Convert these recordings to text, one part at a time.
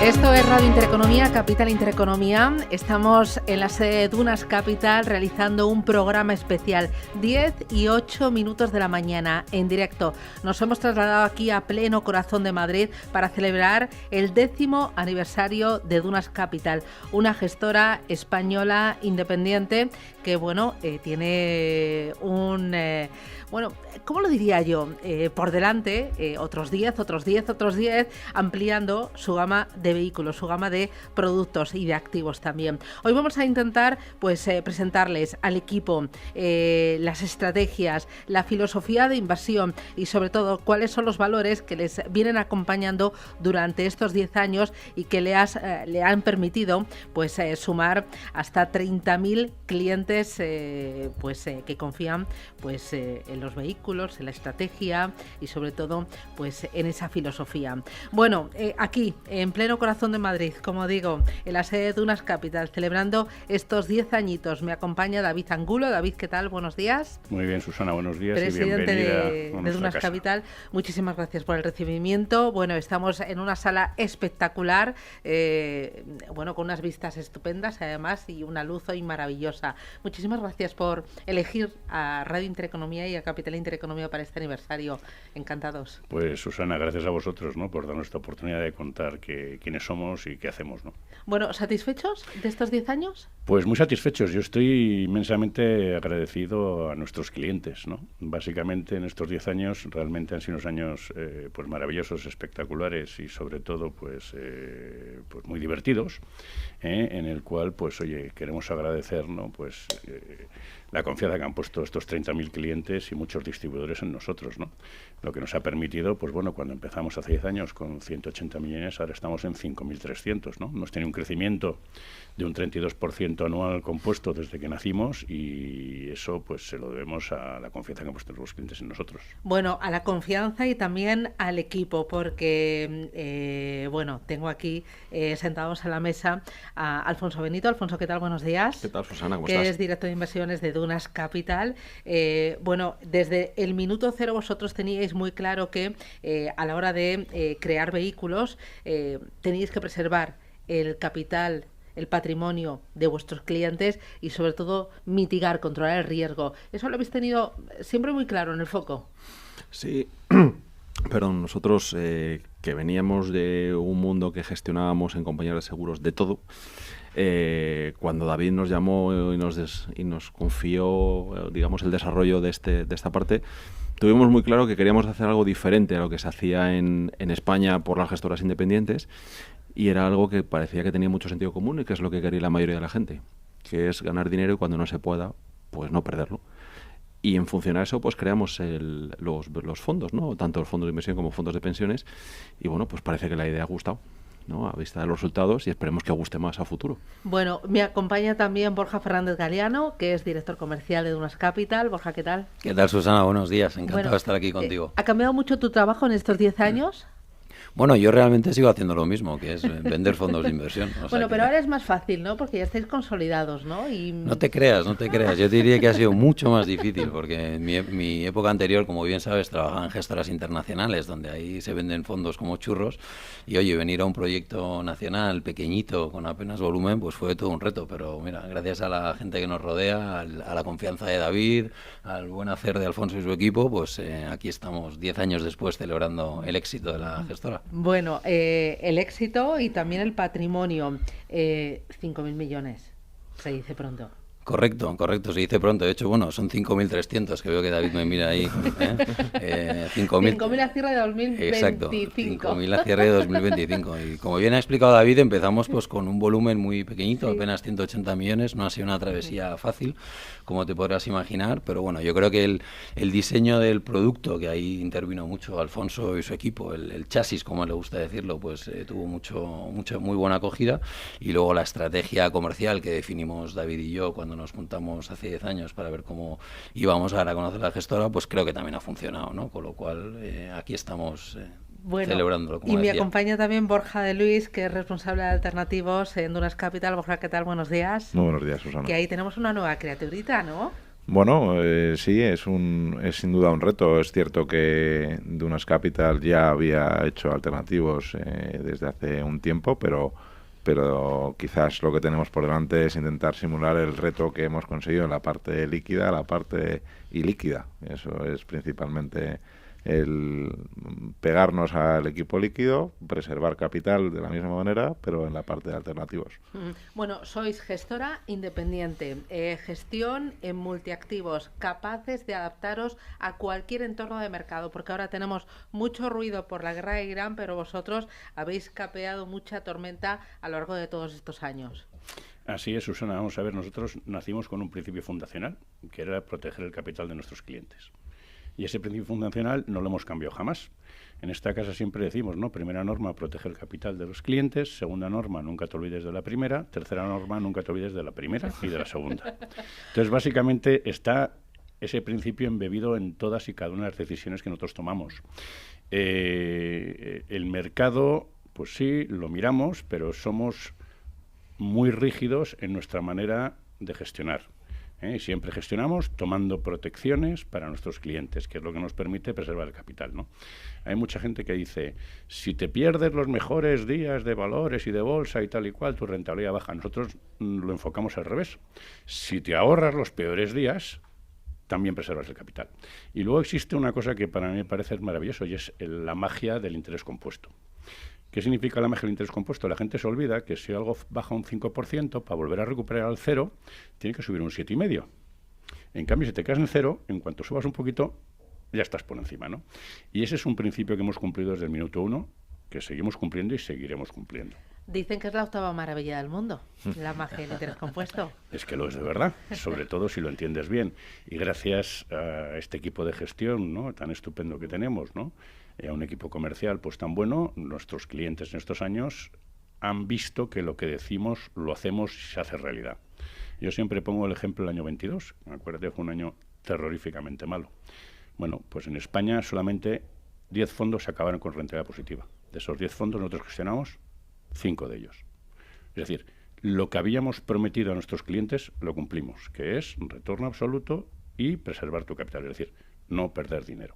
Esto es Radio Intereconomía, Capital Intereconomía. Estamos en la sede de Dunas Capital realizando un programa especial, 10 y 8 minutos de la mañana en directo. Nos hemos trasladado aquí a pleno corazón de Madrid para celebrar el 10º aniversario de Dunas Capital, una gestora española independiente que, tiene un... ¿cómo lo diría yo? Por delante, otros 10, ampliando su gama de vehículos, su gama de productos y de activos también. Hoy vamos a intentar presentarles al equipo las estrategias, la filosofía de inversión y sobre todo cuáles son los valores que les vienen acompañando durante estos 10 años y que le han permitido sumar hasta 30.000 clientes que confían en los vehículos, en la estrategia y sobre todo en esa filosofía. Bueno, aquí en pleno corazón de Madrid, como digo, en la sede de Dunas Capital, celebrando estos 10 añitos, me acompaña David Angulo. David, ¿qué tal? Buenos días. Muy bien, Susana, buenos días. Presidente y bienvenida de Dunas Capital. Muchísimas gracias por el recibimiento. Bueno, estamos en una sala espectacular, con unas vistas estupendas además y una luz hoy maravillosa. Muchísimas gracias por elegir a Radio Intereconomía y a Capital Intereconomía para este aniversario. Encantados. Pues Susana, gracias a vosotros, ¿no?, por darnos esta oportunidad de contar quiénes somos y qué hacemos, ¿no? Bueno, ¿satisfechos de estos 10 años? Pues muy satisfechos. Yo estoy inmensamente agradecido a nuestros clientes, ¿no? Básicamente en estos 10 años realmente han sido unos años maravillosos, espectaculares y sobre todo muy divertidos, en el cual queremos agradecer, ¿no?, la confianza que han puesto estos 30.000 clientes y muchos distribuidores en nosotros, ¿no? Lo que nos ha permitido, cuando empezamos hace 10 años con 180 millones, ahora estamos en 5.300, ¿no? Hemos tenido un crecimiento de un 32% anual compuesto desde que nacimos y eso se lo debemos a la confianza que han puesto los clientes en nosotros. Bueno, a la confianza y también al equipo, porque tengo aquí sentados a la mesa a Alfonso Benito. Alfonso, ¿qué tal? Buenos días. ¿Qué tal, Susana? ¿Cómo que estás? Es director de inversiones de Dunas Capital. Desde el minuto cero vosotros teníais muy claro que a la hora de crear vehículos teníais que preservar el capital, el patrimonio de vuestros clientes y sobre todo mitigar, controlar el riesgo. Eso lo habéis tenido siempre muy claro en el foco. Sí, perdón, nosotros que veníamos de un mundo que gestionábamos en compañías de seguros de todo, cuando David nos llamó y nos confió, el desarrollo de esta parte, tuvimos muy claro que queríamos hacer algo diferente a lo que se hacía en España por las gestoras independientes. Y era algo que parecía que tenía mucho sentido común y que es lo que quería la mayoría de la gente, que es ganar dinero y cuando no se pueda, no perderlo. Y en función a eso, creamos los fondos, ¿no? Tanto el fondo de inversión como fondos de pensiones. Y parece que la idea ha gustado, ¿no?, a vista de los resultados y esperemos que guste más a futuro. Bueno, me acompaña también Borja Fernández Galeano, que es director comercial de Dunas Capital. Borja, ¿qué tal? ¿Qué tal, Susana? Buenos días, encantado de estar aquí contigo. ¿Ha cambiado mucho tu trabajo en estos 10 años? Bueno, yo realmente sigo haciendo lo mismo, que es vender fondos de inversión. Pero ahora es más fácil, ¿no? Porque ya estáis consolidados, ¿no? No te creas. Yo te diría que ha sido mucho más difícil, porque en mi época anterior, como bien sabes, trabajaba en gestoras internacionales, donde ahí se venden fondos como churros. Y oye, venir a un proyecto nacional pequeñito, con apenas volumen, fue todo un reto. Pero mira, gracias a la gente que nos rodea, a la confianza de David, al buen hacer de Alfonso y su equipo, aquí estamos 10 años después celebrando el éxito de la gestora. Bueno, el éxito y también el patrimonio, 5.000 millones, se dice pronto. Correcto, se dice pronto. De hecho, son 5.300, que veo que David me mira ahí. 5.000 a cierre de 2025. Exacto, 5.000 a cierre de 2025. Y como bien ha explicado David, empezamos con un volumen muy pequeñito, sí, apenas 180 millones. No ha sido una travesía fácil, como te podrás imaginar, pero yo creo que el diseño del producto, que ahí intervino mucho Alfonso y su equipo, el chasis, como le gusta decirlo, tuvo muy buena acogida. Y luego la estrategia comercial que definimos David y yo cuando nos juntamos hace 10 años para ver cómo íbamos a dar a conocer la gestora, creo que también ha funcionado, ¿no? Con lo cual aquí estamos celebrándolo, como decía. Me acompaña también Borja de Luis, que es responsable de alternativos en Dunas Capital. Borja, ¿qué tal? Buenos días. Muy buenos días, Susana. Que ahí tenemos una nueva criaturita, ¿no? Bueno, sí, es sin duda un reto. Es cierto que Dunas Capital ya había hecho alternativos desde hace un tiempo, pero quizás lo que tenemos por delante es intentar simular el reto que hemos conseguido en la parte líquida, la parte ilíquida. Eso es principalmente el pegarnos al equipo líquido, preservar capital de la misma manera, pero en la parte de alternativos. Bueno, sois gestora independiente, gestión en multiactivos, capaces de adaptaros a cualquier entorno de mercado, porque ahora tenemos mucho ruido por la guerra de Irán, pero vosotros habéis capeado mucha tormenta a lo largo de todos estos años. Así es, Susana. Vamos a ver, nosotros nacimos con un principio fundacional, que era proteger el capital de nuestros clientes. Y ese principio fundacional no lo hemos cambiado jamás. En esta casa siempre decimos, ¿no? Primera norma, proteger el capital de los clientes. Segunda norma, nunca te olvides de la primera. Tercera norma, nunca te olvides de la primera y de la segunda. Entonces, básicamente, está ese principio embebido en todas y cada una de las decisiones que nosotros tomamos. El mercado, pues sí, lo miramos, pero somos muy rígidos en nuestra manera de gestionar. Siempre gestionamos tomando protecciones para nuestros clientes, que es lo que nos permite preservar el capital, ¿no? Hay mucha gente que dice, si te pierdes los mejores días de valores y de bolsa y tal y cual, tu rentabilidad baja. Nosotros lo enfocamos al revés. Si te ahorras los peores días, también preservas el capital. Y luego existe una cosa que para mí me parece maravilloso, y es la magia del interés compuesto. ¿Qué significa la magia del interés compuesto? La gente se olvida que si algo baja un 5%, para volver a recuperar al cero, tiene que subir un 7,5%. En cambio, si te quedas en cero, en cuanto subas un poquito, ya estás por encima, ¿no? Y ese es un principio que hemos cumplido desde el minuto 1, que seguimos cumpliendo y seguiremos cumpliendo. Dicen que es la octava maravilla del mundo, la magia del interés compuesto. Es que lo es de verdad, sobre todo si lo entiendes bien. Y gracias a este equipo de gestión, ¿no?, tan estupendo que tenemos, ¿no?, a un equipo comercial pues tan bueno, nuestros clientes en estos años han visto que lo que decimos lo hacemos y se hace realidad. Yo siempre pongo el ejemplo del año 22. Acuérdate, fue un año terroríficamente malo. Bueno, pues en España solamente 10 fondos acabaron con rentabilidad positiva. De esos 10 fondos nosotros gestionamos 5 de ellos. Es decir, lo que habíamos prometido a nuestros clientes lo cumplimos, que es retorno absoluto y preservar tu capital, es decir, no perder dinero.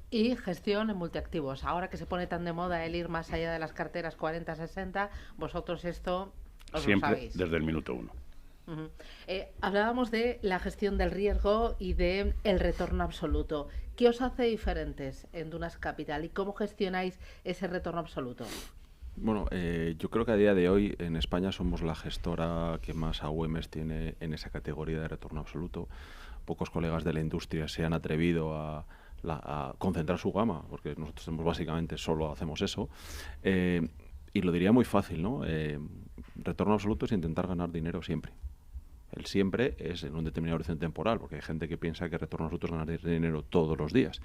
Y gestión en multiactivos. Ahora que se pone tan de moda el ir más allá de las carteras 40-60, vosotros esto os siempre lo sabéis. Desde el minuto 1. Hablábamos de la gestión del riesgo y de el retorno absoluto. ¿Qué os hace diferentes en Dunas Capital y cómo gestionáis ese retorno absoluto? Bueno, yo creo que a día de hoy en España somos la gestora que más AUMs tiene en esa categoría de retorno absoluto. Pocos colegas de la industria se han atrevido a concentrar su gama, porque nosotros básicamente solo hacemos eso. Y lo diría muy fácil, ¿no? Retorno absoluto es intentar ganar dinero siempre. El siempre es en un determinado horizonte temporal, porque hay gente que piensa que retorno absoluto es ganar dinero todos los días.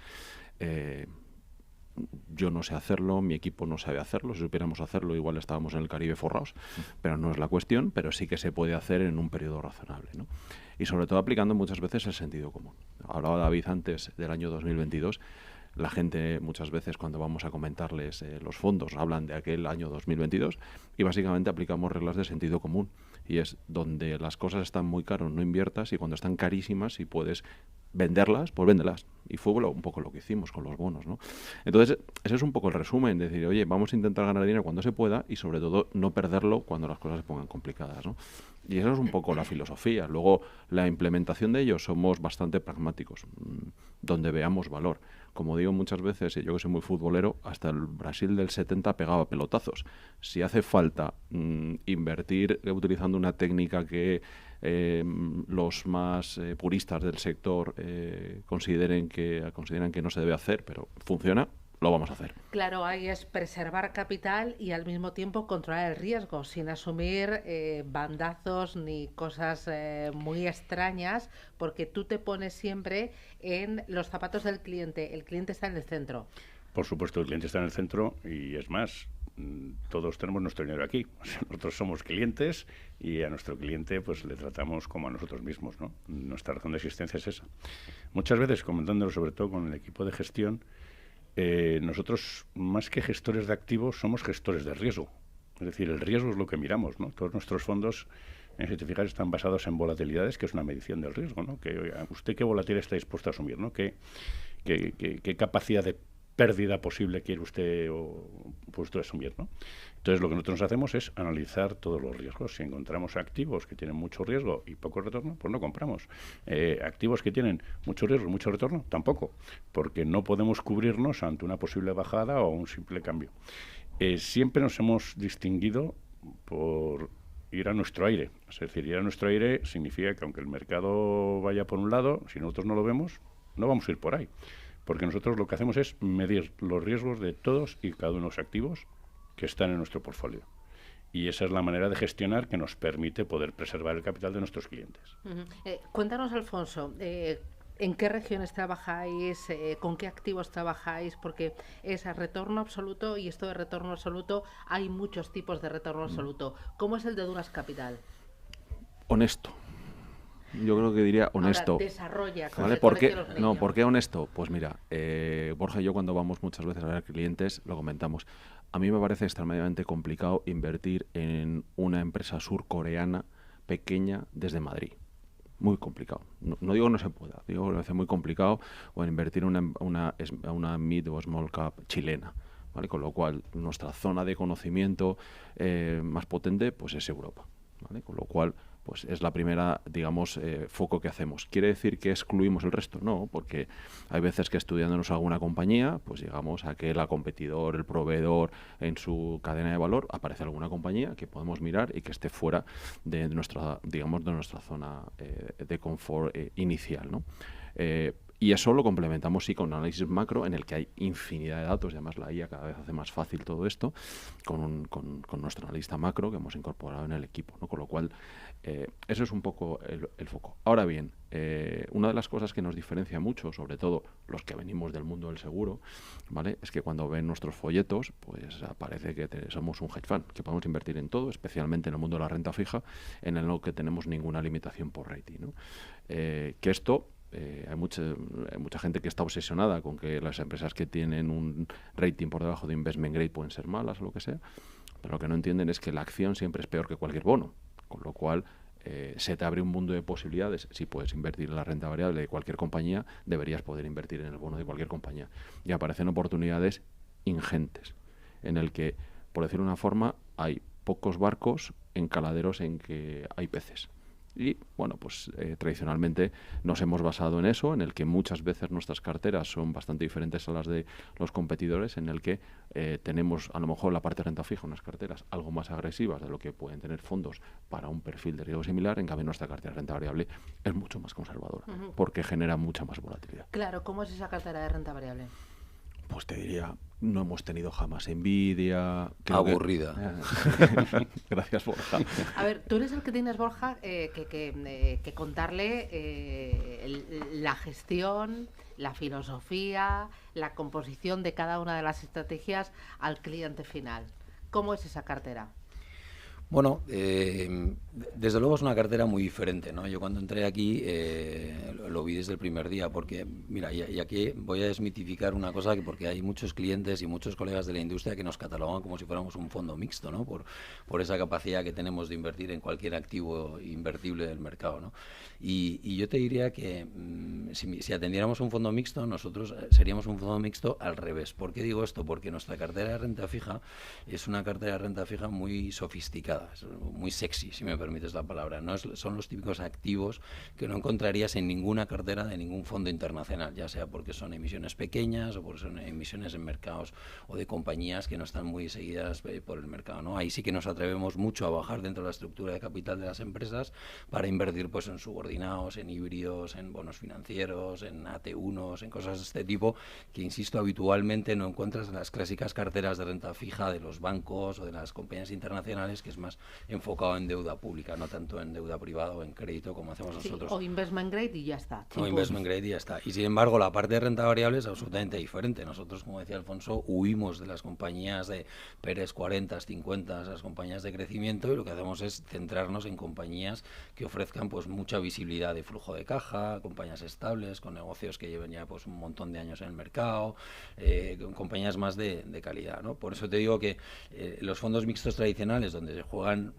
Yo no sé hacerlo, mi equipo no sabe hacerlo. Si supiéramos hacerlo, igual estábamos en el Caribe forrados, pero no es la cuestión, pero sí que se puede hacer en un periodo razonable, ¿no? Y sobre todo aplicando muchas veces el sentido común. Hablaba David antes del año 2022. La gente muchas veces cuando vamos a comentarles los fondos hablan de aquel año 2022 y básicamente aplicamos reglas de sentido común. Y es donde las cosas están muy caras, no inviertas, y cuando están carísimas, si puedes venderlas, pues véndelas. Y fue un poco lo que hicimos con los bonos, ¿no? Entonces, ese es un poco el resumen, decir, oye, vamos a intentar ganar dinero cuando se pueda y sobre todo no perderlo cuando las cosas se pongan complicadas, ¿no? Y esa es un poco la filosofía. Luego, la implementación de ello somos bastante pragmáticos, donde veamos valor. Como digo muchas veces, y yo que soy muy futbolero, hasta el Brasil del 70 pegaba pelotazos. Si hace falta invertir utilizando una técnica que los más puristas del sector consideran que no se debe hacer, pero funciona, lo vamos a hacer. Claro, ahí es preservar capital y al mismo tiempo controlar el riesgo, sin asumir bandazos ni cosas muy extrañas, porque tú te pones siempre en los zapatos del cliente. El cliente está en el centro. Por supuesto, el cliente está en el centro y es más, todos tenemos nuestro dinero aquí. O sea, nosotros somos clientes y a nuestro cliente pues le tratamos como a nosotros mismos, ¿no? Nuestra razón de existencia es esa. Muchas veces, comentándolo sobre todo con el equipo de gestión, nosotros, más que gestores de activos, somos gestores de riesgo. Es decir, el riesgo es lo que miramos, ¿no? Todos nuestros fondos si te fijas, están basados en volatilidades, que es una medición del riesgo, ¿no? Que, oiga, ¿usted qué volatilidad está dispuesto a asumir, ¿no? ¿Qué capacidad de pérdida posible quiere usted puesto a asumir, ¿no? Entonces, lo que nosotros hacemos es analizar todos los riesgos. Si encontramos activos que tienen mucho riesgo y poco retorno, pues no compramos. Activos que tienen mucho riesgo y mucho retorno, tampoco, porque no podemos cubrirnos ante una posible bajada o un simple cambio. Siempre nos hemos distinguido por ir a nuestro aire. Es decir, ir a nuestro aire significa que aunque el mercado vaya por un lado, si nosotros no lo vemos, no vamos a ir por ahí. Porque nosotros lo que hacemos es medir los riesgos de todos y cada uno de los activos que están en nuestro portfolio. Y esa es la manera de gestionar que nos permite poder preservar el capital de nuestros clientes. Cuéntanos, Alfonso, ¿en qué regiones trabajáis? ¿Con qué activos trabajáis? Porque es a retorno absoluto, y esto de retorno absoluto, hay muchos tipos de retorno absoluto. ¿Cómo es el de Dunas Capital? Honesto. Yo creo que diría honesto. Ahora, desarrolla. ¿Vale? ¿Por qué honesto? Pues mira, Borja y yo cuando vamos muchas veces a ver clientes lo comentamos. A mí me parece extremadamente complicado invertir en una empresa surcoreana pequeña desde Madrid. Muy complicado. No digo no se pueda, digo que me parece muy complicado, o en invertir en una mid o small cap chilena. ¿Vale? Con lo cual, nuestra zona de conocimiento más potente pues es Europa. ¿Vale? Con lo cual, pues es la primera, digamos, foco que hacemos. ¿Quiere decir que excluimos el resto? No, porque hay veces que estudiándonos alguna compañía, pues llegamos a que el competidor, el proveedor, en su cadena de valor, aparece alguna compañía que podemos mirar y que esté fuera de nuestra, digamos, de nuestra zona de confort inicial, ¿no? Y eso lo complementamos sí con un análisis macro en el que hay infinidad de datos, y además la IA cada vez hace más fácil todo esto, con nuestro analista macro que hemos incorporado en el equipo, ¿no? Con lo cual, eso es un poco el foco. Ahora bien, una de las cosas que nos diferencia mucho, sobre todo los que venimos del mundo del seguro, ¿vale? Es que cuando ven nuestros folletos, pues aparece que somos un hedge fund, que podemos invertir en todo, especialmente en el mundo de la renta fija, en el que tenemos ninguna limitación por rating, ¿no? Que esto... hay mucha gente que está obsesionada con que las empresas que tienen un rating por debajo de investment grade pueden ser malas o lo que sea, pero lo que no entienden es que la acción siempre es peor que cualquier bono, con lo cual se te abre un mundo de posibilidades. Si puedes invertir en la renta variable de cualquier compañía, deberías poder invertir en el bono de cualquier compañía. Y aparecen oportunidades ingentes, en el que, por decirlo de una forma, hay pocos barcos en caladeros en que hay peces. Y, bueno, pues tradicionalmente nos hemos basado en eso, en el que muchas veces nuestras carteras son bastante diferentes a las de los competidores, en el que tenemos a lo mejor la parte de renta fija, unas carteras algo más agresivas de lo que pueden tener fondos para un perfil de riesgo similar. En cambio, nuestra cartera de renta variable es mucho más conservadora, porque genera mucha más volatilidad. Claro, ¿cómo es esa cartera de renta variable? Pues te diría, no hemos tenido jamás envidia. Aburrida. Gracias, Borja. A ver, tú eres el que tienes, Borja, que contarle la gestión, la filosofía, la composición de cada una de las estrategias al cliente final. ¿Cómo es esa cartera? Bueno, desde luego es una cartera muy diferente, ¿no? Yo cuando entré aquí lo vi desde el primer día, porque, mira, y aquí voy a desmitificar una cosa, que porque hay muchos clientes y muchos colegas de la industria que nos catalogan como si fuéramos un fondo mixto, ¿no? Por esa capacidad que tenemos de invertir en cualquier activo invertible del mercado, ¿no? Y yo te diría que si atendiéramos un fondo mixto, nosotros seríamos un fondo mixto al revés. ¿Por qué digo esto? Porque nuestra cartera de renta fija es una cartera de renta fija muy sofisticada, muy sexy, si me permites la palabra. Son los típicos activos que no encontrarías en ninguna cartera de ningún fondo internacional, ya sea porque son emisiones pequeñas o porque son emisiones en mercados o de compañías que no están muy seguidas por el mercado, ¿no? Ahí sí que nos atrevemos mucho a bajar dentro de la estructura de capital de las empresas para invertir pues en subordinados, en híbridos, en bonos financieros, en AT1s, en cosas de este tipo que, insisto, habitualmente no encuentras en las clásicas carteras de renta fija de los bancos o de las compañías internacionales, que es más enfocado en deuda pública, no tanto en deuda privada o en crédito como hacemos nosotros. O investment grade y ya está. O investment grade y ya está. Y sin embargo, la parte de renta variable es absolutamente diferente. Nosotros, como decía Alfonso, huimos de las compañías de Pérez 40, 50, esas compañías de crecimiento, y lo que hacemos es centrarnos en compañías que ofrezcan pues mucha visibilidad de flujo de caja, compañías estables, con negocios que lleven ya pues un montón de años en el mercado, con compañías más de calidad, ¿no? Por eso te digo que los fondos mixtos tradicionales, donde se juegan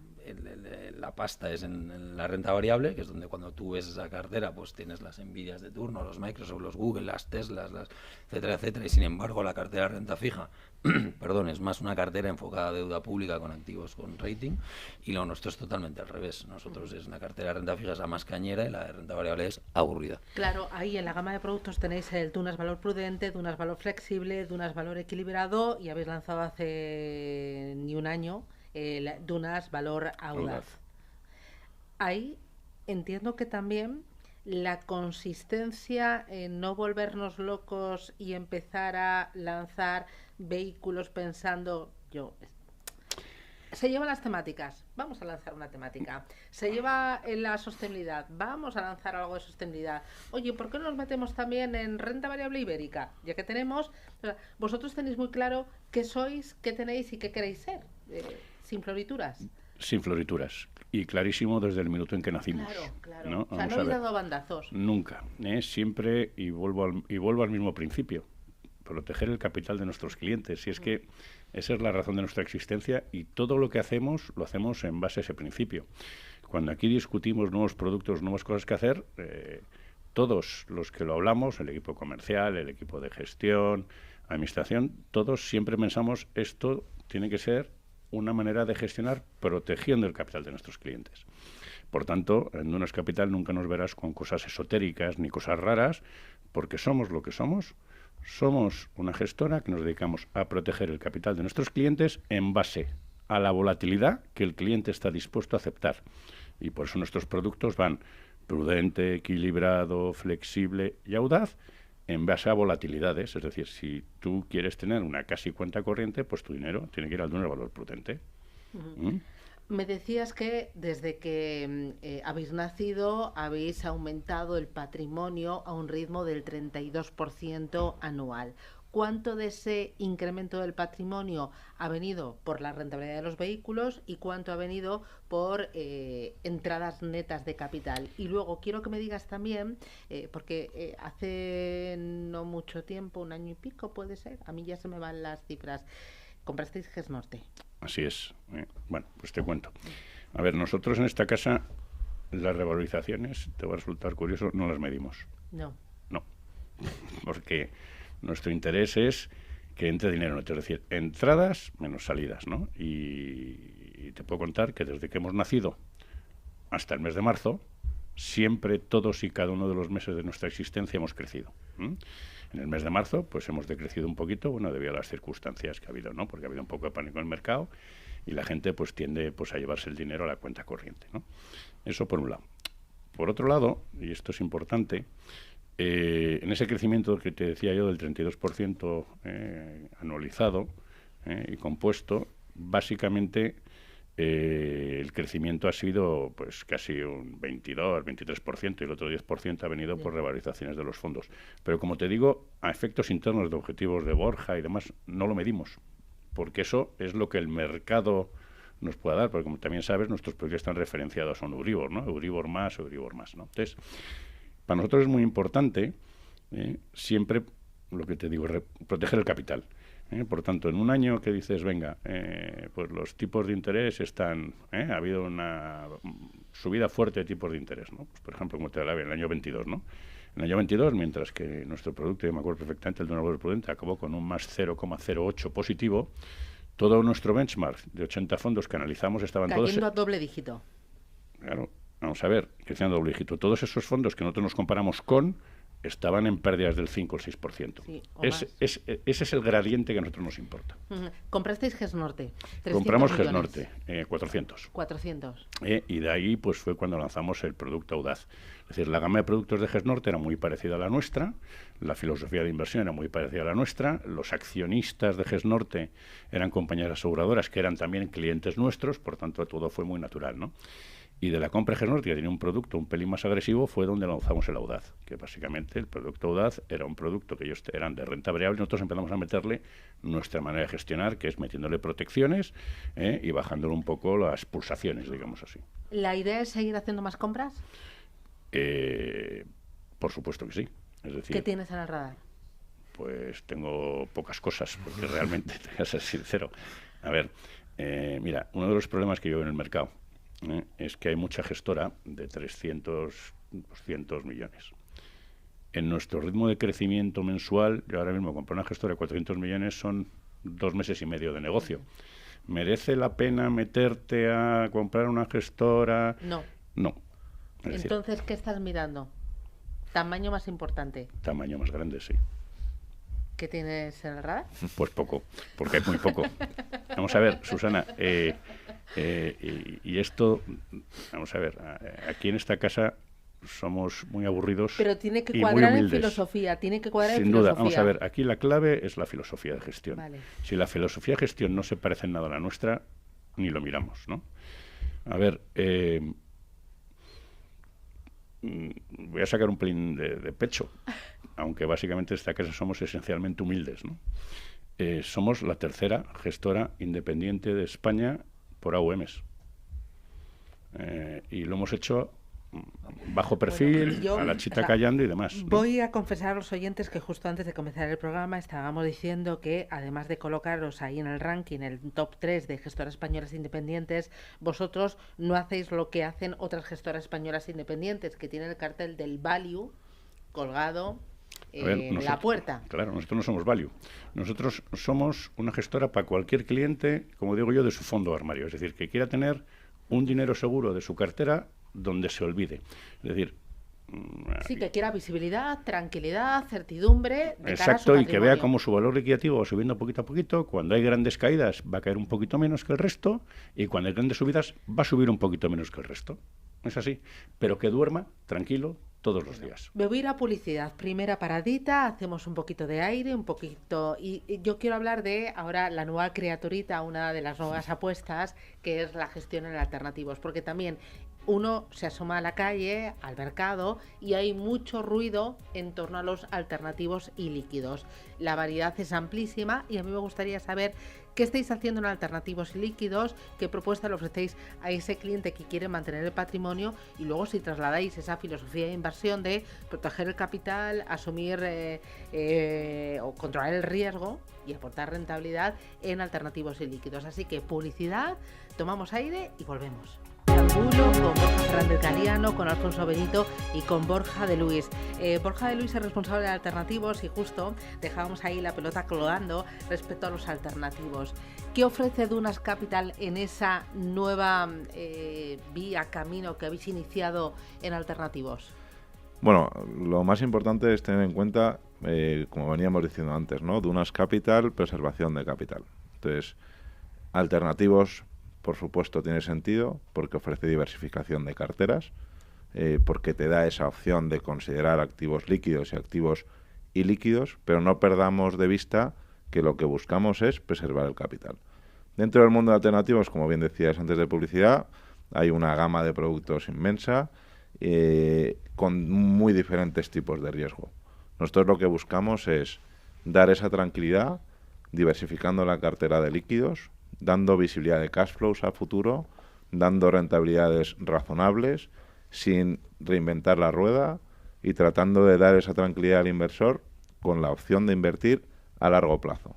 la pasta es en la renta variable, que es donde cuando tú ves esa cartera, pues tienes las Nvidias de turno, los Microsoft, los Google, las Teslas, etcétera, etcétera, y sin embargo la cartera de renta fija, perdón, es más una cartera enfocada a deuda pública con activos con rating, y lo nuestro es totalmente al revés. Nosotros es una cartera de renta fija es la más cañera y la de renta variable es aburrida. Claro, ahí en la gama de productos tenéis el Dunas Valor Prudente, Dunas Valor Flexible, Dunas Valor Equilibrado, y habéis lanzado hace ni un año el Dunas Valor Audaz. Ahí entiendo que también la consistencia en no volvernos locos y empezar a lanzar vehículos pensando, se llevan las temáticas, vamos a lanzar una temática. Se lleva en la sostenibilidad, vamos a lanzar algo de sostenibilidad. Oye, ¿por qué no nos metemos también en renta variable ibérica? Ya que tenemos, vosotros tenéis muy claro qué sois, qué tenéis y qué queréis ser, sin florituras. Sin florituras. Y clarísimo desde el minuto en que nacimos. Claro. ¿No? O sea, no habéis dado bandazos. Nunca. Siempre, y vuelvo al mismo principio, proteger el capital de nuestros clientes. Y es que esa es la razón de nuestra existencia, y todo lo que hacemos lo hacemos en base a ese principio. Cuando aquí discutimos nuevos productos, nuevas cosas que hacer, todos los que lo hablamos, el equipo comercial, el equipo de gestión, administración, todos siempre pensamos esto tiene que ser una manera de gestionar protegiendo el capital de nuestros clientes. Por tanto, en Dunas Capital nunca nos verás con cosas esotéricas ni cosas raras, porque somos lo que somos. Somos una gestora que nos dedicamos a proteger el capital de nuestros clientes en base a la volatilidad que el cliente está dispuesto a aceptar. Y por eso nuestros productos van prudente, equilibrado, flexible y audaz en base a volatilidades. Es decir, si tú quieres tener una casi cuenta corriente, pues tu dinero tiene que ir al Dunas Valor Prudente. Me decías que desde que habéis nacido habéis aumentado el patrimonio a un ritmo del 32% anual. ¿Cuánto de ese incremento del patrimonio ha venido por la rentabilidad de los vehículos y cuánto ha venido por entradas netas de capital? Y luego quiero que me digas también, porque hace no mucho tiempo, un año y pico puede ser, a mí ya se me van las cifras, comprasteis GESNorte. Así es. Bueno, pues te cuento. A ver, nosotros en esta casa las revalorizaciones, te va a resultar curioso, no las medimos. No. Porque nuestro interés es que entre dinero neto, es decir, entradas menos salidas, ¿no? Y te puedo contar que desde que hemos nacido hasta el mes de marzo, siempre todos y cada uno de los meses de nuestra existencia hemos crecido. En el mes de marzo, pues hemos decrecido un poquito, bueno, debido a las circunstancias que ha habido, ¿no? Porque ha habido un poco de pánico en el mercado y la gente, pues, tiende, pues, a llevarse el dinero a la cuenta corriente, ¿no? Eso por un lado. Por otro lado, y esto es importante, en ese crecimiento que te decía yo del 32% anualizado y compuesto, básicamente el crecimiento ha sido pues casi un 22-23% y el otro 10% ha venido por revalorizaciones de los fondos. Pero como te digo, a efectos internos de objetivos de Borja y demás, no lo medimos, porque eso es lo que el mercado nos pueda dar, porque como también sabes, nuestros proyectos están referenciados a un Euribor, ¿no? Euribor más, ¿no? Entonces, para nosotros es muy importante siempre, lo que te digo, proteger el capital. Por tanto, en un año que dices, venga, pues los tipos de interés están, ha habido una subida fuerte de tipos de interés, ¿no? Pues, por ejemplo, como te hablaba, en el año 22, ¿no? En el año 22, mientras que nuestro producto, yo me acuerdo perfectamente, el Dunas Valor Prudente, acabó con un más 0,08 positivo, todo nuestro benchmark de 80 fondos que analizamos estaban todos... Cayendo a doble dígito. Claro, vamos a ver, creciendo a doble dígito. Todos esos fondos que nosotros nos comparamos con estaban en pérdidas del 5 o el 6%. Sí, ese es el gradiente que a nosotros nos importa. ¿Comprasteis GESNorte? Compramos GESNorte, 400. 400. Y de ahí pues fue cuando lanzamos el producto Audaz. Es decir, la gama de productos de GESNorte era muy parecida a la nuestra, la filosofía de inversión era muy parecida a la nuestra, los accionistas de GESNorte eran compañías aseguradoras que eran también clientes nuestros, por tanto todo fue muy natural, ¿no? Y de la compra de GESNorte, que tenía un producto un pelín más agresivo, fue donde lanzamos el Audaz, que básicamente el producto Audaz era un producto que ellos eran de renta variable y nosotros empezamos a meterle nuestra manera de gestionar, que es metiéndole protecciones y bajándole un poco las pulsaciones, digamos así. ¿La idea es seguir haciendo más compras? Por supuesto que sí. Es decir, ¿qué tienes en el radar? Pues tengo pocas cosas, porque realmente, te voy a ser sincero. A ver, mira, uno de los problemas que yo veo en el mercado es que hay mucha gestora de 300, 200 millones. En nuestro ritmo de crecimiento mensual, yo ahora mismo comprar una gestora de 400 millones son 2 meses y medio de negocio. ¿Merece la pena meterte a comprar una gestora? No. No. Es decir, Entonces, ¿qué estás mirando? ¿Tamaño más importante? tamaño más grande, sí. ¿Qué tienes en el radar? Pues poco, porque hay muy poco. Vamos a ver, Susana, y esto, vamos a ver, aquí en esta casa somos muy aburridos Pero tiene que y muy cuadrar en humildes. filosofía, tiene que cuadrar en Sin duda, filosofía. vamos a ver, aquí la clave es la filosofía de gestión. Vale. Si la filosofía de gestión no se parece en nada a la nuestra, ni lo miramos, ¿no? A ver, voy a sacar un pelín de pecho, aunque básicamente en esta casa somos esencialmente humildes, ¿no? Somos la tercera gestora independiente de España por AUMs. Y lo hemos hecho bajo perfil, Bueno, yo, a la chita o sea, callando y demás, ¿no? Voy a confesar a los oyentes que justo antes de comenzar el programa estábamos diciendo que, además de colocaros ahí en el ranking, el top 3 de gestoras españolas independientes, vosotros no hacéis lo que hacen otras gestoras españolas independientes, que tienen el cartel del value colgado A ver, en la puerta. Claro, nosotros no somos value. Nosotros somos una gestora para cualquier cliente, como digo yo, de su fondo de armario. Es decir, que quiera tener un dinero seguro de su cartera donde se olvide. Es decir, Sí, que quiera visibilidad, tranquilidad, certidumbre de cara a su exacto, y que vea patrimonio. cómo su valor liquidativo va subiendo poquito a poquito. Cuando hay grandes caídas va a caer un poquito menos que el resto, y cuando hay grandes subidas va a subir un poquito menos que el resto. Es así, pero que duerma tranquilo todos los días. Me voy a ir a publicidad. Primera paradita, hacemos un poquito de aire, un poquito... Y yo quiero hablar de ahora la nueva criaturita, una de las nuevas apuestas, que es la gestión en alternativos, porque también uno se asoma a la calle, al mercado, y hay mucho ruido en torno a los alternativos y líquidos. La variedad es amplísima y a mí me gustaría saber qué estáis haciendo en alternativos y líquidos, qué propuesta le ofrecéis a ese cliente que quiere mantener el patrimonio, y luego si trasladáis esa filosofía de inversión de proteger el capital, asumir o controlar el riesgo y aportar rentabilidad en alternativos y líquidos. Así que publicidad, tomamos aire y volvemos. Angulo, con Borja Fernández Galiano, con Alfonso Benito y con Borja de Luis. Borja de Luis es responsable de alternativos y justo dejábamos ahí la pelota colgando respecto a los alternativos. ¿Qué ofrece Dunas Capital en esa nueva vía, camino que habéis iniciado en alternativos? Bueno, lo más importante es tener en cuenta, como veníamos diciendo antes, ¿no? Dunas Capital, preservación de capital. Entonces, alternativos, por supuesto, tiene sentido porque ofrece diversificación de carteras, porque te da esa opción de considerar activos líquidos y activos ilíquidos, pero no perdamos de vista que lo que buscamos es preservar el capital. Dentro del mundo de alternativos, como bien decías antes de publicidad, hay una gama de productos inmensa, con muy diferentes tipos de riesgo. Nosotros lo que buscamos es dar esa tranquilidad, diversificando la cartera de líquidos, dando visibilidad de cash flows a futuro, dando rentabilidades razonables, sin reinventar la rueda y tratando de dar esa tranquilidad al inversor con la opción de invertir a largo plazo.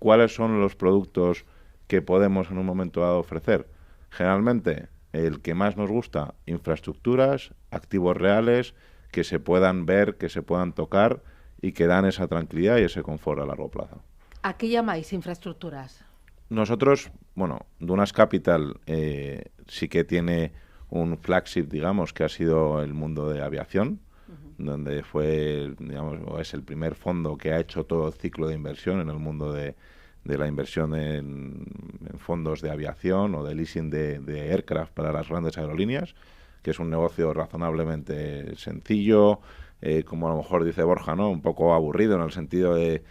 ¿Cuáles son los productos que podemos en un momento dado ofrecer? Generalmente, el que más nos gusta, infraestructuras, activos reales, que se puedan ver, que se puedan tocar y que dan esa tranquilidad y ese confort a largo plazo. ¿A qué llamáis infraestructuras? Nosotros, bueno, Dunas Capital sí que tiene un flagship, digamos, que ha sido el mundo de aviación, donde fue, digamos, es el primer fondo que ha hecho todo el ciclo de inversión en el mundo de la inversión en fondos de aviación o de leasing de aircraft para las grandes aerolíneas, que es un negocio razonablemente sencillo, como a lo mejor dice Borja, ¿no? Un poco aburrido en el sentido de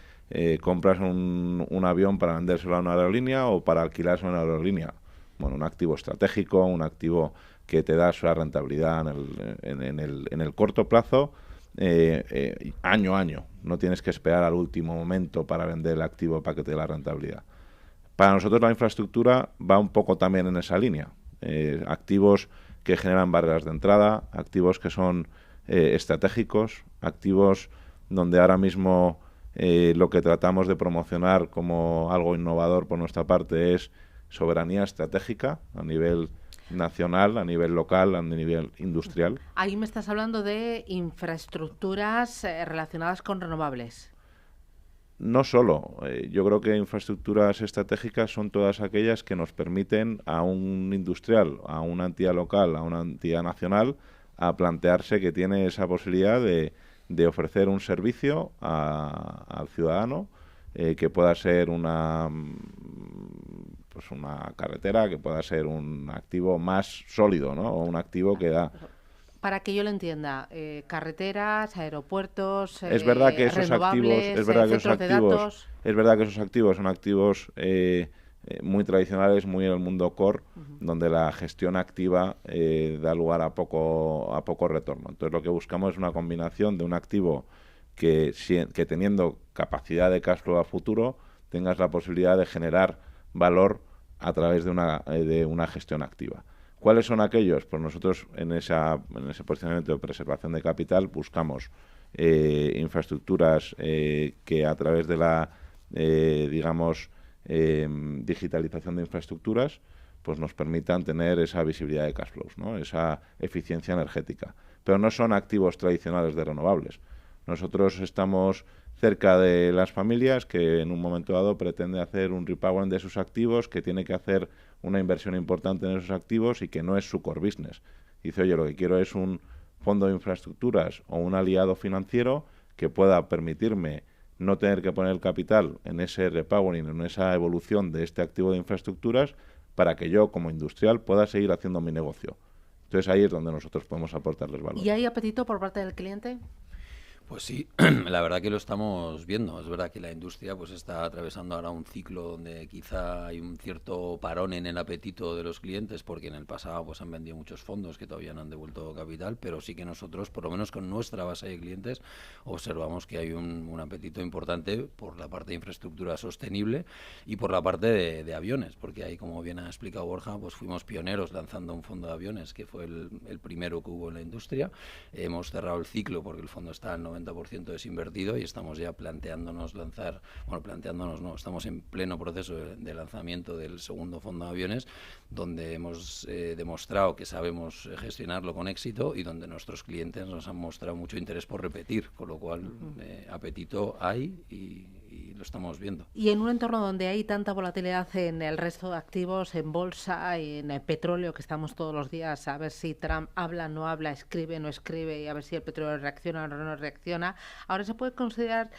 compras un avión para vendérselo a una aerolínea o para alquilárselo a una aerolínea. Bueno, un activo estratégico, un activo que te da su rentabilidad en el corto plazo, año a año. No tienes que esperar al último momento para vender el activo para que te dé la rentabilidad. Para nosotros la infraestructura va un poco también en esa línea. Activos que generan barreras de entrada, activos que son estratégicos, activos donde ahora mismo lo que tratamos de promocionar como algo innovador por nuestra parte es soberanía estratégica a nivel nacional, a nivel local, a nivel industrial. Ahí me estás hablando de infraestructuras relacionadas con renovables. No solo, yo creo que infraestructuras estratégicas son todas aquellas que nos permiten a un industrial, a una entidad local, a una entidad nacional, a plantearse que tiene esa posibilidad de ofrecer un servicio al ciudadano, que pueda ser una carretera, que pueda ser un activo más sólido, ¿no? O un activo que da... Para que yo lo entienda, carreteras, aeropuertos, es verdad que esos activos, es verdad que esos activos son activos muy tradicionales, muy en el mundo core, donde la gestión activa da lugar a poco retorno. Entonces lo que buscamos es una combinación de un activo que teniendo capacidad de cash flow a futuro tengas la posibilidad de generar valor a través de una gestión activa. ¿Cuáles son aquellos? Pues nosotros en ese posicionamiento de preservación de capital buscamos infraestructuras que a través de la, digitalización de infraestructuras pues nos permitan tener esa visibilidad de cash flows, ¿no? Esa eficiencia energética. Pero no son activos tradicionales de renovables. Nosotros estamos cerca de las familias que en un momento dado pretende hacer un repowering de sus activos, que tiene que hacer una inversión importante en esos activos y que no es su core business. Dice, oye, lo que quiero es un fondo de infraestructuras o un aliado financiero que pueda permitirme no tener que poner el capital en ese repowering, en esa evolución de este activo de infraestructuras, para que yo como industrial pueda seguir haciendo mi negocio. Entonces ahí es donde nosotros podemos aportarles valor. ¿Y hay apetito por parte del cliente? Pues sí, la verdad que lo estamos viendo. Es verdad que la industria pues está atravesando ahora un ciclo donde quizá hay un cierto parón en el apetito de los clientes, porque en el pasado pues han vendido muchos fondos que todavía no han devuelto capital, pero sí que nosotros, por lo menos con nuestra base de clientes, observamos que hay un apetito importante por la parte de infraestructura sostenible y por la parte de aviones, porque ahí, como bien ha explicado Borja, pues fuimos pioneros lanzando un fondo de aviones, que fue el primero que hubo en la industria. Hemos cerrado el ciclo porque el fondo está en 90% desinvertido y estamos ya planteándonos estamos en pleno proceso de lanzamiento del segundo fondo de aviones, donde hemos demostrado que sabemos gestionarlo con éxito y donde nuestros clientes nos han mostrado mucho interés por repetir, con lo cual apetito hay y lo estamos viendo. Y en un entorno donde hay tanta volatilidad en el resto de activos, en bolsa y en el petróleo, que estamos todos los días a ver si Trump habla, no habla, escribe, no escribe, y a ver si el petróleo reacciona o no reacciona, ¿ahora se puede considerar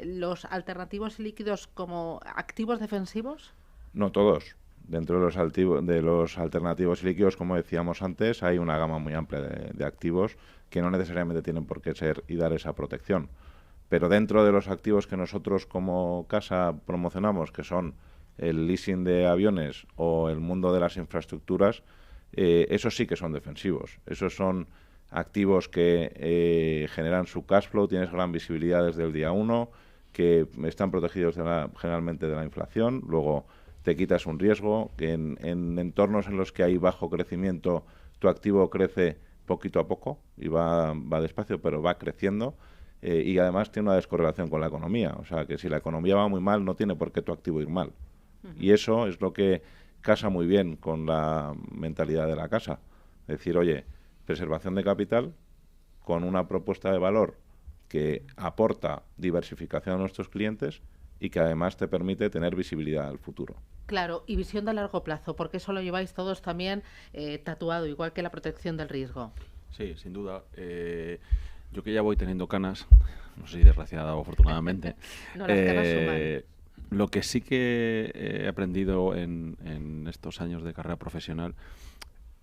los alternativos y líquidos como activos defensivos? No todos. Dentro de los alternativos y líquidos, como decíamos antes, hay una gama muy amplia de activos que no necesariamente tienen por qué ser y dar esa protección. Pero dentro de los activos que nosotros como casa promocionamos, que son el leasing de aviones o el mundo de las infraestructuras, esos sí que son defensivos. Esos son activos que generan su cash flow, tienes gran visibilidad desde el día 1, que están protegidos generalmente de la inflación, luego te quitas un riesgo, que en entornos en los que hay bajo crecimiento tu activo crece poquito a poco y va despacio, pero va creciendo. Y además tiene una descorrelación con la economía. O sea, que si la economía va muy mal, no tiene por qué tu activo ir mal. Y eso es lo que casa muy bien con la mentalidad de la casa. Decir, oye, preservación de capital con una propuesta de valor que aporta diversificación a nuestros clientes y que además te permite tener visibilidad al futuro. Claro, y visión de largo plazo, porque eso lo lleváis todos también tatuado, igual que la protección del riesgo. Sí, sin duda. Yo que ya voy teniendo canas, no sé si desgraciada o afortunadamente, no, las canas suman. Lo que sí que he aprendido en estos años de carrera profesional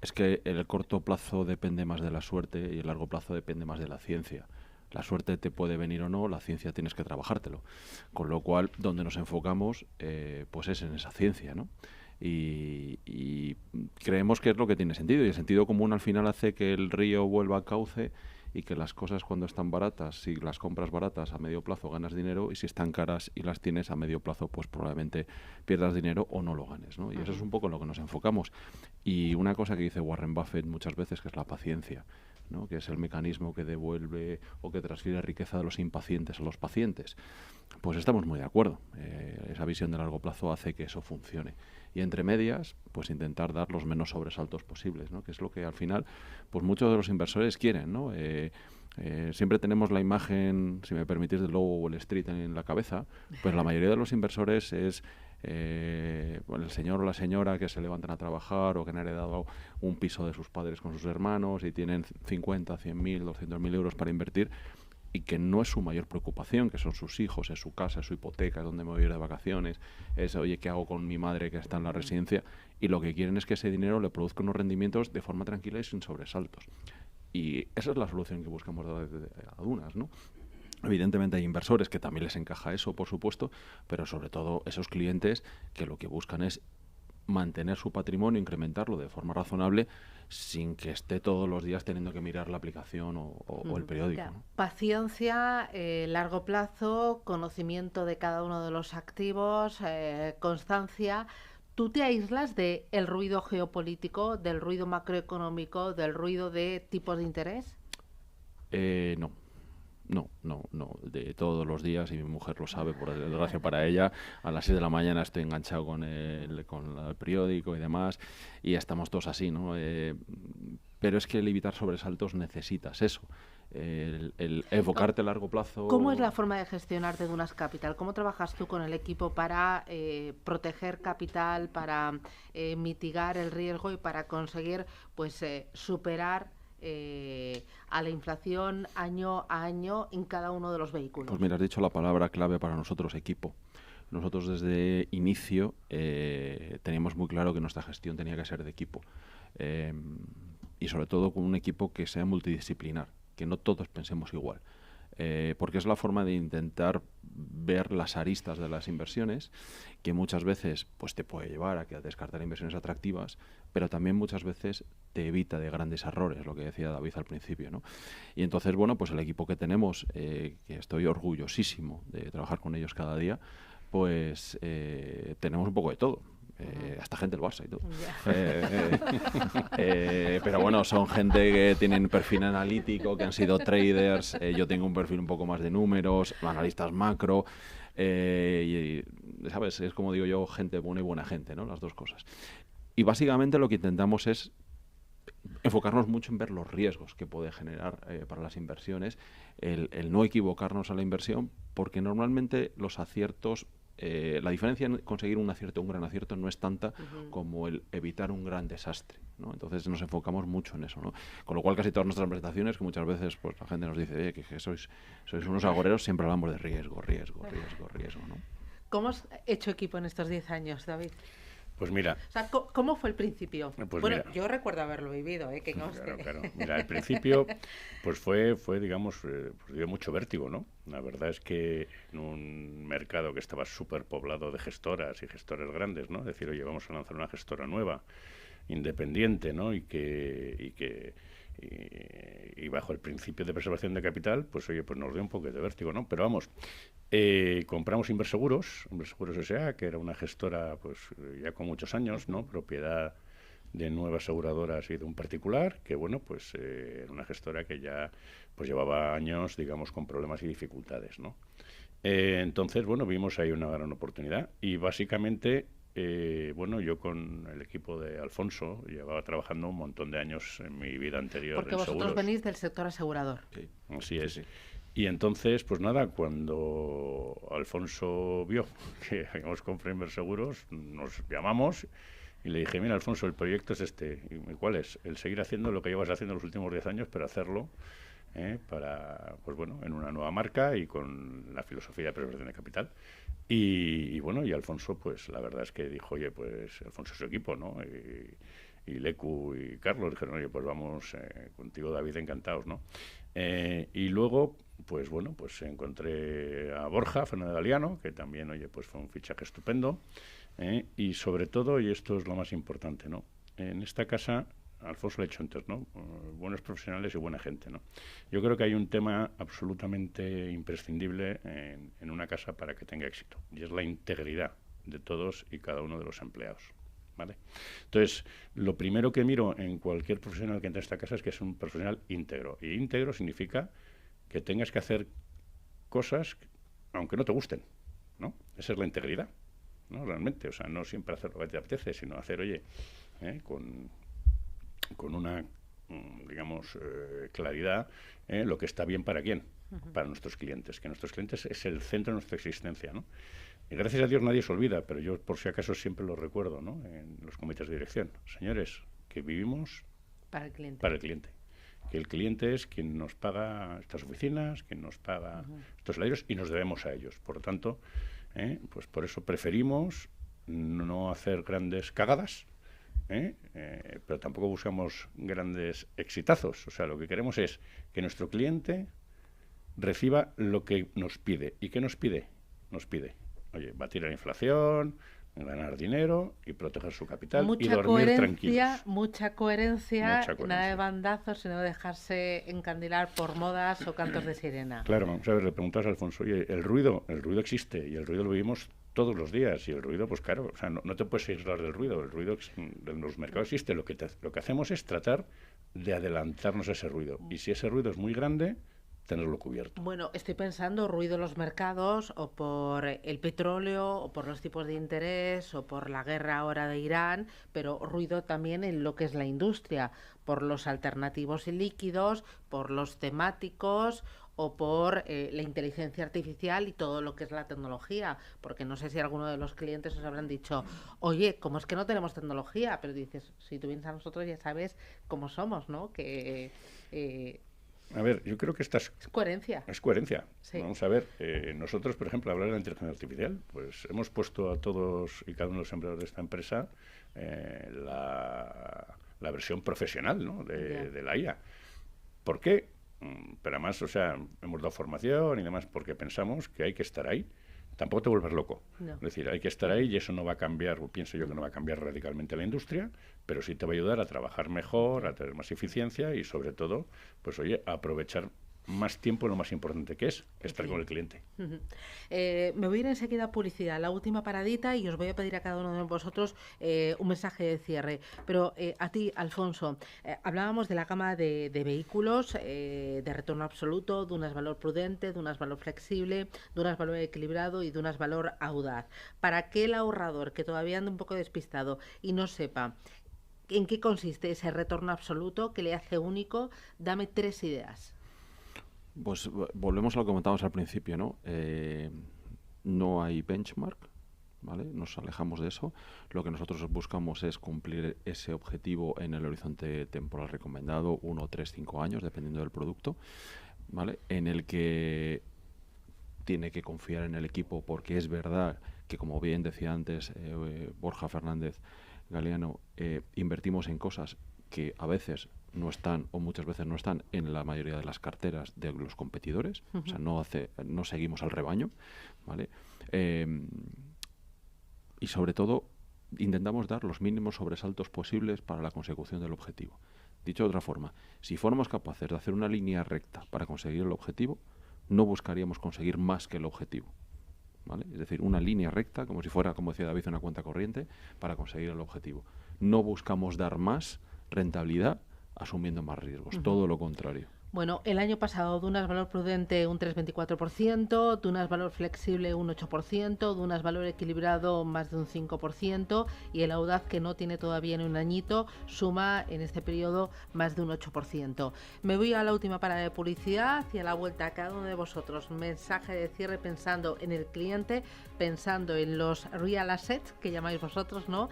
es que el corto plazo depende más de la suerte y el largo plazo depende más de la ciencia. La suerte te puede venir o no, la ciencia tienes que trabajártelo. Con lo cual, donde nos enfocamos, pues es en esa ciencia, ¿no? Y creemos que es lo que tiene sentido. Y el sentido común al final hace que el río vuelva a cauce y que las cosas cuando están baratas, si las compras baratas a medio plazo ganas dinero, y si están caras y las tienes a medio plazo, pues probablemente pierdas dinero o no lo ganes, ¿no? Y eso es un poco en lo que nos enfocamos. Y una cosa que dice Warren Buffett muchas veces, que es la paciencia, ¿no? Que es el mecanismo que devuelve o que transfiere riqueza de los impacientes a los pacientes. Pues estamos muy de acuerdo. Esa visión de largo plazo hace que eso funcione. y entre medias, pues intentar dar los menos sobresaltos posibles, ¿no? Que es lo que al final, pues muchos de los inversores quieren, ¿no? Siempre tenemos la imagen, si me permitís, del logo Wall Street en la cabeza, pues la mayoría de los inversores es el señor o la señora que se levantan a trabajar o que han heredado un piso de sus padres con sus hermanos y tienen 50, 100.000, 200.000 euros para invertir, y que no es su mayor preocupación, que son sus hijos, es su casa, es su hipoteca, es donde me voy a ir de vacaciones, es, oye, ¿qué hago con mi madre que está en la residencia? Y lo que quieren es que ese dinero le produzca unos rendimientos de forma tranquila y sin sobresaltos. Y esa es la solución que buscamos desde Adunas, ¿no? Evidentemente hay inversores que también les encaja eso, por supuesto, pero sobre todo esos clientes que lo que buscan es mantener su patrimonio, incrementarlo de forma razonable sin que esté todos los días teniendo que mirar la aplicación o el periódico, ¿no? Paciencia, largo plazo, conocimiento de cada uno de los activos, constancia. ¿Tú te aíslas del ruido geopolítico, del ruido macroeconómico, del ruido de tipos de interés? No, de todos los días, y mi mujer lo sabe, por desgracia para ella, a las 6 de la mañana estoy enganchado con el periódico y demás, y estamos todos así, ¿no? Pero es que el evitar sobresaltos necesitas eso, el enfocarte a largo plazo. ¿Cómo es la forma de gestionarte de Adunas Capital? ¿Cómo trabajas tú con el equipo para proteger capital, para mitigar el riesgo y para conseguir pues superar a la inflación año a año en cada uno de los vehículos? Pues mira, has dicho la palabra clave para nosotros, equipo. Nosotros desde inicio teníamos muy claro que nuestra gestión tenía que ser de equipo, y sobre todo con un equipo que sea multidisciplinar, que no todos pensemos igual. Porque es la forma de intentar ver las aristas de las inversiones, que muchas veces pues te puede llevar a descartar inversiones atractivas, pero también muchas veces te evita de grandes errores, lo que decía David al principio, ¿no? Y entonces, bueno, pues el equipo que tenemos, que estoy orgullosísimo de trabajar con ellos cada día, pues tenemos un poco de todo. Hasta gente del Barça y todo. Pero bueno, son gente que tienen perfil analítico, que han sido traders. Yo tengo un perfil un poco más de números, analistas macro. Y, ¿sabes? Es como digo yo, gente buena y buena gente, ¿no? Las dos cosas. Y básicamente lo que intentamos es enfocarnos mucho en ver los riesgos que puede generar para las inversiones, el no equivocarnos a la inversión, porque normalmente los aciertos, la diferencia en conseguir un gran acierto no es tanta como el evitar un gran desastre, ¿no? Entonces nos enfocamos mucho en eso, ¿no? Con lo cual casi todas nuestras presentaciones, que muchas veces pues la gente nos dice, oye, que sois unos agoreros, siempre hablamos de riesgo, ¿no? ¿Cómo has hecho equipo en estos 10 años, David? Pues mira... O sea, ¿cómo fue el principio? Pues bueno, mira, yo recuerdo haberlo vivido, que conste. Claro. Mira, al principio pues fue digamos, pues dio mucho vértigo, ¿no? La verdad es que en un mercado que estaba súper poblado de gestoras y gestores grandes, ¿no? Decir, oye, vamos a lanzar una gestora nueva, independiente, ¿no? Y bajo el principio de preservación de capital, pues oye, pues nos dio un poco de vértigo, ¿no? Pero vamos, compramos Inverseguros S.A., que era una gestora pues ya con muchos años, ¿no? Propiedad de nuevas aseguradoras y de un particular, que bueno, pues era una gestora que ya pues llevaba años, digamos, con problemas y dificultades, ¿no? Entonces, bueno, vimos ahí una gran oportunidad y básicamente... bueno, yo con el equipo de Alfonso llevaba trabajando un montón de años en mi vida anterior. Porque vosotros seguros. Venís del sector asegurador. Sí, así es. Sí. Y entonces, pues nada, cuando Alfonso vio que habíamos comprado Inverseguros, nos llamamos y le dije, mira, Alfonso, el proyecto es este. ¿Y cuál es? El seguir haciendo lo que llevas haciendo los últimos 10 años, pero hacerlo para, pues bueno, en una nueva marca y con la filosofía de preservación de capital. Y bueno, y Alfonso, pues la verdad es que dijo, oye, pues Alfonso es su equipo, ¿no? Y Lecu y Carlos dijeron, oye, pues vamos contigo, David, encantados, ¿no? Y luego, pues bueno, pues encontré a Borja Fernández Galiano, que también, oye, pues fue un fichaje estupendo. Y sobre todo, y esto es lo más importante, ¿no? En esta casa... Alfonso lo ha hecho antes, ¿no? Buenos profesionales y buena gente, ¿no? Yo creo que hay un tema absolutamente imprescindible en una casa para que tenga éxito, y es la integridad de todos y cada uno de los empleados, ¿vale? Entonces, lo primero que miro en cualquier profesional que entre a esta casa es que es un profesional íntegro, y íntegro significa que tengas que hacer cosas aunque no te gusten, ¿no? Esa es la integridad, ¿no? Realmente, o sea, no siempre hacer lo que te apetece, sino hacer, oye, con una, digamos, claridad, lo que está bien para quién, para nuestros clientes, que nuestros clientes es el centro de nuestra existencia, ¿no? Y gracias a Dios nadie se olvida, pero yo por si acaso siempre lo recuerdo, ¿no? En los comités de dirección. Señores, que vivimos para el cliente. Para el cliente. Que el cliente es quien nos paga estas oficinas, quien nos paga estos salarios y nos debemos a ellos. Por lo tanto, pues por eso preferimos no hacer grandes cagadas, pero tampoco buscamos grandes exitazos. O sea, lo que queremos es que nuestro cliente reciba lo que nos pide. ¿Y qué nos pide? Nos pide, oye, batir la inflación, ganar dinero y proteger su capital y dormir tranquilos. Mucha coherencia, nada de bandazos, sino dejarse encandilar por modas o cantos de sirena. Claro, vamos a ver, le preguntas a Alfonso, oye, el ruido existe y el ruido lo vivimos todos los días y el ruido, pues claro, o sea, no te puedes aislar del ruido, el ruido en los mercados existe, lo que hacemos es tratar de adelantarnos a ese ruido y si ese ruido es muy grande, tenerlo cubierto. Bueno, estoy pensando ruido en los mercados o por el petróleo o por los tipos de interés o por la guerra ahora de Irán, pero ruido también en lo que es la industria, por los alternativos y líquidos, por los temáticos o por la inteligencia artificial y todo lo que es la tecnología, porque no sé si alguno de los clientes os habrán dicho, oye, ¿cómo es que no tenemos tecnología? Pero dices, si tú vienes a nosotros ya sabes cómo somos, ¿no? Que... A ver, yo creo que esta es coherencia. Es coherencia. Sí. Vamos a ver, nosotros, por ejemplo, hablar de la inteligencia artificial, pues hemos puesto a todos y cada uno de los empleados de esta empresa la versión profesional, ¿no? de la IA. ¿Por qué? Pero además, o sea, hemos dado formación y demás porque pensamos que hay que estar ahí. Tampoco te vuelvas loco. No. Es decir, hay que estar ahí y eso no va a cambiar, o pienso yo que no va a cambiar radicalmente la industria, pero sí te va a ayudar a trabajar mejor, a tener más eficiencia y sobre todo, pues oye, a aprovechar más tiempo en lo más importante que es estar con el cliente. Me voy a ir enseguida a publicidad, la última paradita, y os voy a pedir a cada uno de vosotros un mensaje de cierre. Pero a ti, Alfonso, hablábamos de la gama de vehículos, de retorno absoluto, de un valor prudente, de un valor flexible, de un valor equilibrado y de un valor audaz. Para aquel ahorrador que todavía anda un poco despistado y no sepa en qué consiste ese retorno absoluto que le hace único, dame 3 ideas. Pues volvemos a lo que comentábamos al principio, ¿no? No hay benchmark, ¿vale? Nos alejamos de eso. Lo que nosotros buscamos es cumplir ese objetivo en el horizonte temporal recomendado, 1, 3, 5 años, dependiendo del producto, ¿vale? En el que tiene que confiar en el equipo, porque es verdad que, como bien decía antes Borja Fernández Galeano, invertimos en cosas que a veces no están o muchas veces no están en la mayoría de las carteras de los competidores, o sea, no seguimos al rebaño, ¿vale? Y sobre todo intentamos dar los mínimos sobresaltos posibles para la consecución del objetivo. Dicho de otra forma, si fuéramos capaces de hacer una línea recta para conseguir el objetivo, no buscaríamos conseguir más que el objetivo, ¿vale? Es decir, una línea recta, como si fuera, como decía David, una cuenta corriente para conseguir el objetivo. No buscamos dar más rentabilidad asumiendo más riesgos, todo lo contrario. Bueno, el año pasado Dunas Valor Prudente un 3,24%, Dunas Valor Flexible un 8%, Dunas Valor Equilibrado más de un 5% y el Audaz, que no tiene todavía ni un añito, suma en este periodo más de un 8%. Me voy a la última parada de publicidad y a la vuelta a cada uno de vosotros mensaje de cierre pensando en el cliente, pensando en los real assets que llamáis vosotros, ¿no?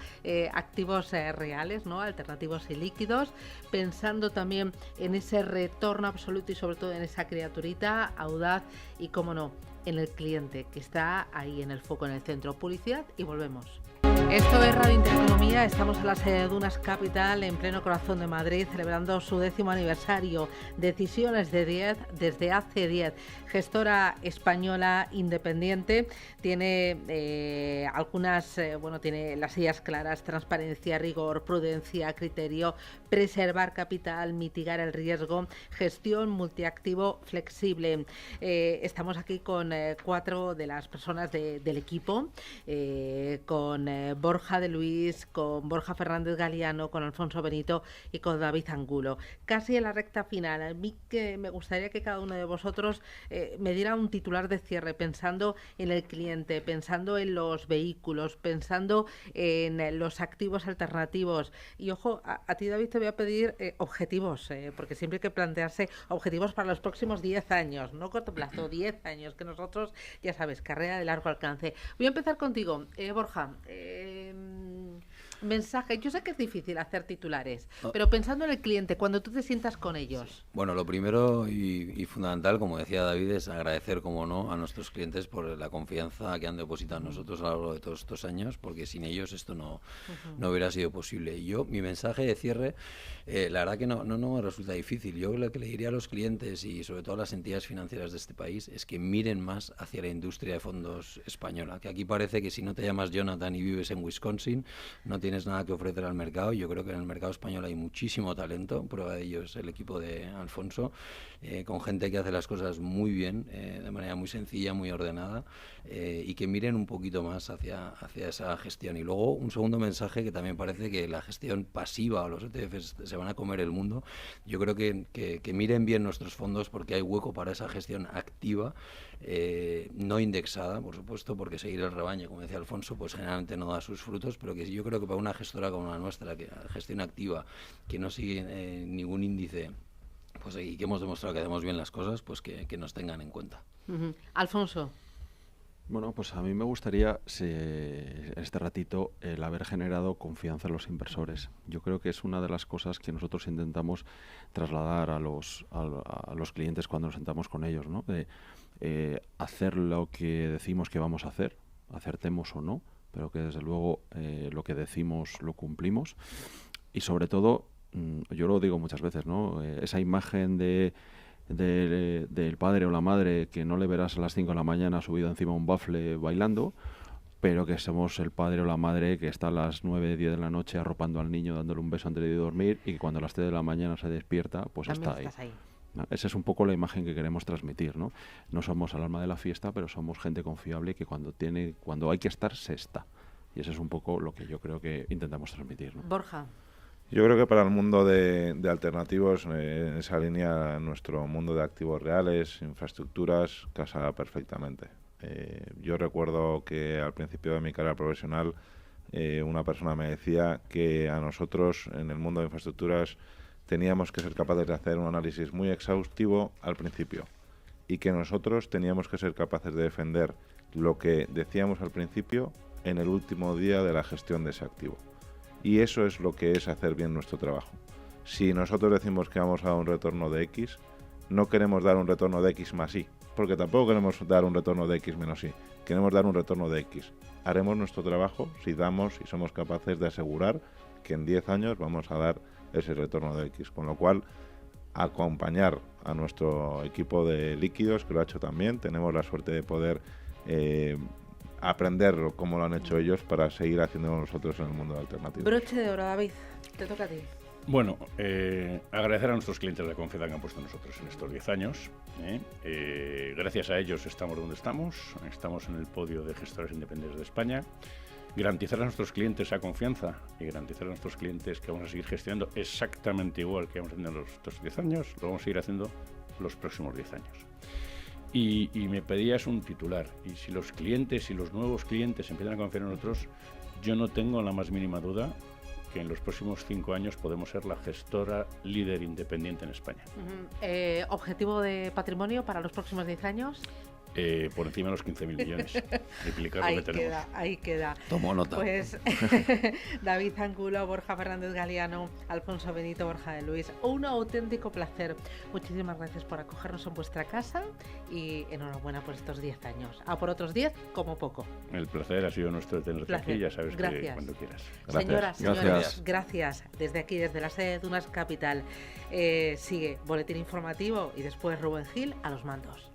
Activos reales, ¿no? Alternativos y líquidos, pensando también en ese retorno absoluto y sobre todo en esa criaturita audaz y, cómo no, en el cliente que está ahí en el foco, en el centro. Publicidad y volvemos. Esto es Radio Intereconomía, estamos en la sede de Dunas Capital, en pleno corazón de Madrid, celebrando su 10º aniversario. Decisiones de 10 desde hace 10. Gestora española independiente, tiene algunas, tiene las ideas claras: transparencia, rigor, prudencia, criterio, preservar capital, mitigar el riesgo, gestión multiactivo flexible. Estamos aquí con 4 de las personas del equipo, con Borja de Luis, con Borja Fernández Galiano, con Alfonso Benito y con David Angulo. Casi en la recta final, a mí que me gustaría que cada uno de vosotros me diera un titular de cierre, pensando en el cliente, pensando en los vehículos, pensando en los activos alternativos. Y ojo, a ti, David, te voy a pedir objetivos, porque siempre hay que plantearse objetivos para los próximos 10 años, no corto plazo, 10 años, que nosotros, ya sabes, carrera de largo alcance. Voy a empezar contigo, Borja. Mensaje, yo sé que es difícil hacer titulares, pero pensando en el cliente, cuando tú te sientas con ellos. Bueno, lo primero y fundamental, como decía David, es agradecer, como no, a nuestros clientes por la confianza que han depositado en nosotros a lo largo de todos estos años, porque sin ellos esto no hubiera sido posible. Y yo, mi mensaje de cierre, la verdad que no me resulta difícil. Yo lo que le diría a los clientes y sobre todo a las entidades financieras de este país es que miren más hacia la industria de fondos española, que aquí parece que si no te llamas Jonathan y vives en Wisconsin, no tienes nada que ofrecer al mercado. Yo creo que en el mercado español hay muchísimo talento, prueba de ello es el equipo de Alfonso, con gente que hace las cosas muy bien, de manera muy sencilla, muy ordenada, y que miren un poquito más hacia esa gestión. Y luego un segundo mensaje, que también parece que la gestión pasiva o los ETFs se van a comer el mundo. Yo creo que miren bien nuestros fondos, porque hay hueco para esa gestión activa, no indexada, por supuesto, porque seguir el rebaño, como decía Alfonso, pues generalmente no da sus frutos, pero que yo creo que para una gestora como la nuestra, que gestión activa, que no sigue ningún índice, pues y que hemos demostrado que hacemos bien las cosas, pues que nos tengan en cuenta. Alfonso. Bueno, pues a mí me gustaría este ratito el haber generado confianza en los inversores. Yo creo que es una de las cosas que nosotros intentamos trasladar a los clientes cuando nos sentamos con ellos, ¿no? De hacer lo que decimos que vamos a hacer, acertemos o no, pero que desde luego lo que decimos lo cumplimos. Y sobre todo, yo lo digo muchas veces, ¿no? Esa imagen del padre o la madre que no le verás a las 5 de la mañana subido encima de un bafle bailando, pero que somos el padre o la madre que está a las 9, 10 de la noche arropando al niño, dándole un beso antes de dormir, y que cuando a las 3 de la mañana se despierta, pues también está ahí. ahí. Esa es un poco la imagen que queremos transmitir, ¿no? No somos el alma de la fiesta, pero somos gente confiable que cuando hay que estar, se está. Y eso es un poco lo que yo creo que intentamos transmitir, ¿no? Borja. Yo creo que para el mundo de alternativos, en esa línea, nuestro mundo de activos reales, infraestructuras, casa perfectamente. Yo recuerdo que al principio de mi carrera profesional, una persona me decía que a nosotros, en el mundo de infraestructuras, teníamos que ser capaces de hacer un análisis muy exhaustivo al principio, y que nosotros teníamos que ser capaces de defender lo que decíamos al principio en el último día de la gestión de ese activo. Y eso es lo que es hacer bien nuestro trabajo. Si nosotros decimos que vamos a dar un retorno de X, no queremos dar un retorno de X más Y, porque tampoco queremos dar un retorno de X menos Y. Queremos dar un retorno de X. Haremos nuestro trabajo si somos capaces de asegurar que en 10 años vamos a dar ese retorno de X. Con lo cual, acompañar a nuestro equipo de líquidos, que lo ha hecho también. Tenemos la suerte de poder aprender cómo lo han hecho ellos para seguir haciéndolo nosotros en el mundo alternativo. Broche de oro, David, te toca a ti. Bueno, agradecer a nuestros clientes la confianza que han puesto en nosotros en estos 10 años. Gracias a ellos estamos donde estamos en el podio de gestores independientes de España. Garantizar a nuestros clientes esa confianza y garantizar a nuestros clientes que vamos a seguir gestionando exactamente igual que vamos haciendo estos 10 años, lo vamos a seguir haciendo los próximos 10 años. Y me pedías un titular, y si los clientes y los nuevos clientes empiezan a confiar en nosotros, yo no tengo la más mínima duda que en los próximos 5 años podemos ser la gestora líder independiente en España. ¿Objetivo de patrimonio para los próximos 10 años? Por encima de los 15.000 millones. Triplicar lo que tenemos. Ahí queda. Tomo nota. Pues David Angulo, Borja Fernández Galiano, Alfonso Benito, Borja de Luis, un auténtico placer. Muchísimas gracias por acogernos en vuestra casa y enhorabuena por estos 10 años. A por otros 10 como poco. El placer ha sido nuestro de tenerte aquí, ya sabes que cuando quieras. Gracias. Señoras, gracias. Desde aquí, desde la sede de Dunas Capital, sigue Boletín Informativo y después Rubén Gil a los mandos.